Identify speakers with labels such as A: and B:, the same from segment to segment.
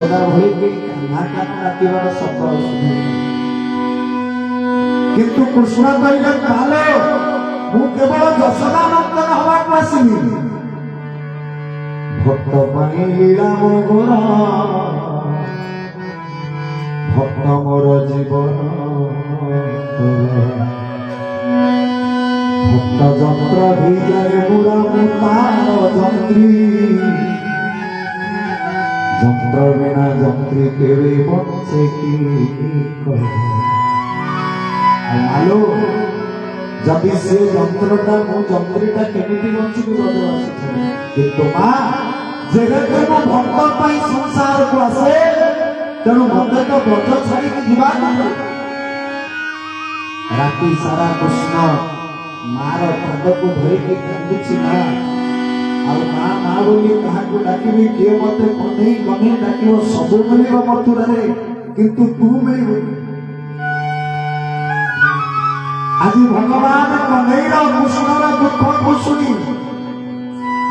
A: কিন্তু কৃষ্ণ কহিলেন ভালো মু কেবল যশোদানন্দন হওয়াকে আসিনি ভক্ত পাই লীলা মোর ভক্ত মোর জীবন ভক্ত যন্ত্র হৃদয় মুরা মুতার যন্ত্রী যন্ত্র বিনা যন্ত্রী কেবে বঞ্চে কি আলো যদি সে যন্ত্রটা মু যন্ত্রীটা কেমিতি বঞ্চিবি ব্রজবাসী কিন্তু মা যেহেতু মো ভক্ত পাই সংসারକୁ আসে তেଣୁ ମତେ ତ ବ୍ରଜ ଛାଡ଼ିକି ଯିବା ରାତି ସାରା କୃଷ୍ଣ ମାର ପାଦକୁ ଧରିକି କାନ୍ଦୁଛି ମା ଆଉ ମା ମା ବୋଲି କାହାକୁ ଡାକିବି କିଏ ମତେ କନ୍ହେଇ କନ୍ହେଇ ଡାକିବ ସବୁ ମିଳିବ ମଥୁରାରେ କିନ୍ତୁ ତୁ ମିଳିବୁନି ଆଜି ଭଗବାନ କନ୍ହେଇର କୃଷ୍ଣର ଦୁଃଖକୁ ଶୁଣି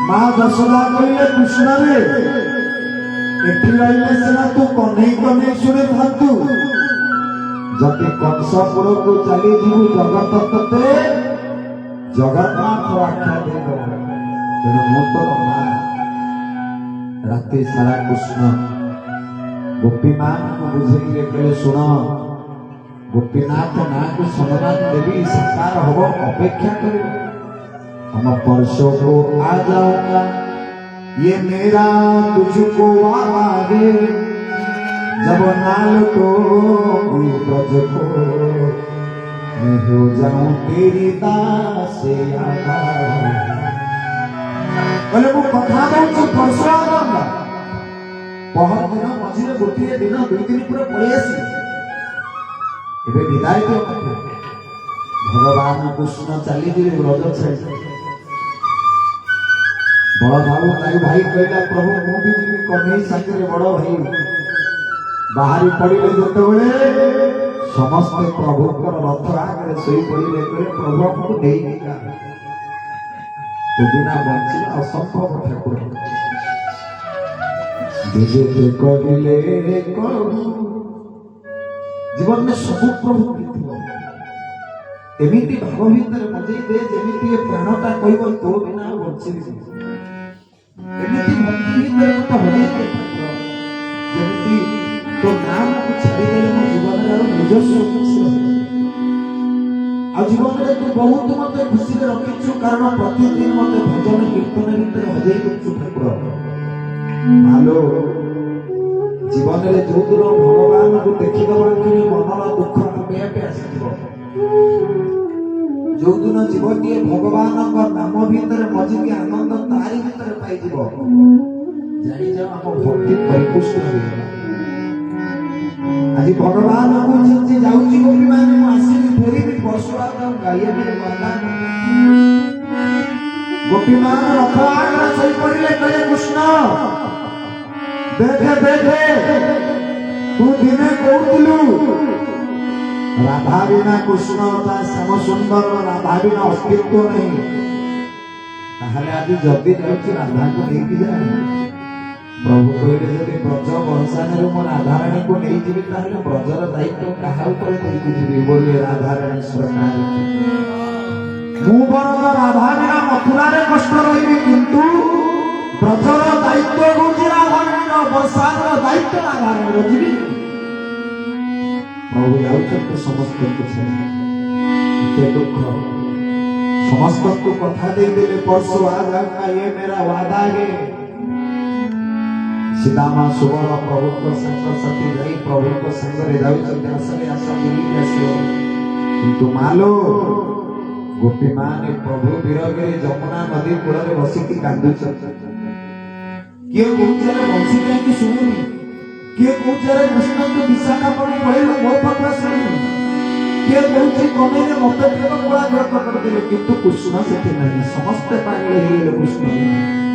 A: ମା ଯଶୋଦା କହିଲେ କୃଷ୍ଣରେ ଏଠି ରହିଲେ ସିନା ତୁ କନ୍ହେଇ କନ୍ହେଇ ଶୁଣିଥାନ୍ତୁ ଯଦି କଂସପୁରକୁ ଚାଲିଯିବୁ ଜଗତ ତତେ ଜଗନ୍ନାଥ ଆଖ୍ୟା ଦେଇଦେବ ତେଣୁ ମୁଁ ତୋର ମା ରାତି ସାରା କୃଷ୍ଣ ଗୋପୀମାନଙ୍କୁ ବୁଝେଇଲେ କହିଲେ ଶୁଣ ଗୋପୀନାଥ ନାଁକୁ ସମ୍ମାନ ଦେବି ସାକାର ହବ ଅପେକ୍ଷା କରିବ हम परसों को आ जाऊंगा ये मेरा तुझको वादा है जब नाल को ब्रज को मैं हो जाऊं तेरी दासी बोले वो कथा दउछु परसों आ जाऊंगा बहुत दिन मझिरे गोटे दिन दुई दिन पूरा पळेई आसी एबे विदाय तो भगवान कृष्ण चली दिले ब्रज छाड़ी बड़ भाऊ ताई भाई कहला प्रभु मु भी जीवी कन्हई साथरे बड़ भाई बाहरी पड़िले जेतेबेले समस्त प्रभुकर रथ आगे सोई पड़िले करे प्रभु को नहीं दिया तो बिना बंचिला असंभव ठाकुर जेते कहले करू जीवन में सब प्रभु कृत्य एमिति भाव भीतर मजई दे जेमिति प्राणटा कहब तो बिना बंची एमिति भक्ति भीतर मत हजे जेमिति तो नाम को छाड़ी देले मो जीवन रे ନିଜସ୍ୱ खुशी आ जीवन रे तू बहुत मत खुशी रे रखिछु कारण प्रतिदिन मत भजन कीर्तन भीतर हजे कुछु ठाकुर मालो जीवन रे जो दूर भगवान को देखि दबा कि मनर दुख आपे आपे आसीबो जो दिन जीवन टे भगवान नाम भीतर मजिकी आनंद तारी भीतर पाई जानी जाओ आम भक्ति परिपुष्ट हो आज भगवान को चिंती जाऊँगी गोपी मैंने आसिक फेरी भी परशुआ गाइए मेरे बंदा गोपी मान रथ आगे सही पड़े कहे कृष्ण देखे देखे तू दिने कहलु राधा बिना कृष्ण श्याम सुंदर राधा बिना अस्तित्व नहीं ताहले आज जदि जाउछि राधा को लेके जाए प्रभु कहले जदि ब्रज बंशाने मो राधा रानी को नहीं जीवी ताहले ब्रजर दायित्व काहा ऊपर देके जीवी बोले राधा रानी सरकार मु बरद राधा बिना मथुरा रे कष्ट रही किंतु ब्रजर दायित्व होछि राधा रानी बंशार दायित्व राधा रानी जीवी प्रभु जाउछते समस्त को छे दुख समस्त को कथा दे देले परसों आ जाऊंगा ये मेरा वादा है सीतामा सुवर्ण प्रभु को संग सती जाई प्रभु को संग रे जाउछते असले आसा मिली आसियो किंतु मालो गोपी माने प्रभु विरगे जमुना नदी कूल रे बसी की कांदुछ किए गुंजरे बंसी की सुनुनी किए कौचरे कृष्ण तो विशाखापणी पड़े मो पाखा शुणी किए कौच कमे मत कोला कर देले किंतु कृष्ण से नहीं समस्त पागल हो कृष्ण